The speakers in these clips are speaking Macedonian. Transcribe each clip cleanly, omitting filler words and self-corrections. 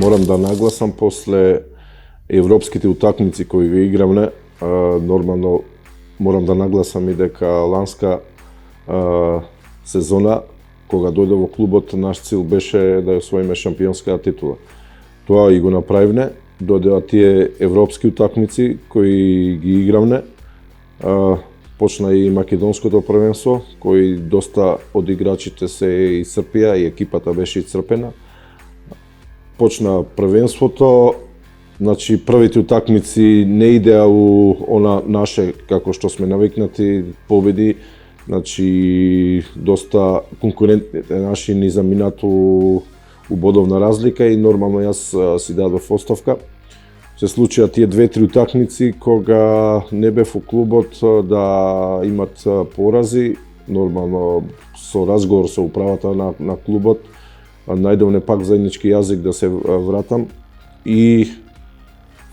морам да нагласам после европските утакмици кои ги игравме, нормално морам да нагласам и дека ланска сезона, кога дојде во клубот, наш цел беше да ја освоиме шампионската титула. Тоа и го направивме, дојдеа тие европски утакмици кои ги игравме, почна и македонското првенство, кои доста од играчите се исцрпија и екипата беше исцрпена. Почна првенството, значи првите утакмици не идеа у она наше, како што сме навикнати, победи, значи доста конкурентните наши ни заминат у бодовна разлика и нормално јас си дадов оставка. Се случија тие 2-3 утакмици кога не бев у клубот да имат порази, нормално со разговор со управата на клубот најдовме пак заеднички јазик да се вратам и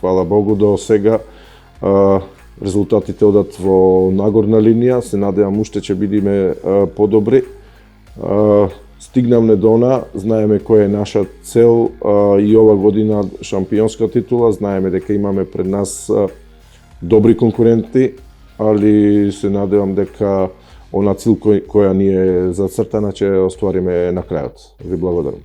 фала Богу до сега резултатите одат во нагорна линија, се надевам уште ќе бидеме подобри. Стигнавме до она, знаеме која е наша цел и ова година шампионска титула, знаеме дека имаме пред нас добри конкуренти, али се надевам дека она цел која ни е зацртана ќе оствариме на крајот. Ви благодарам.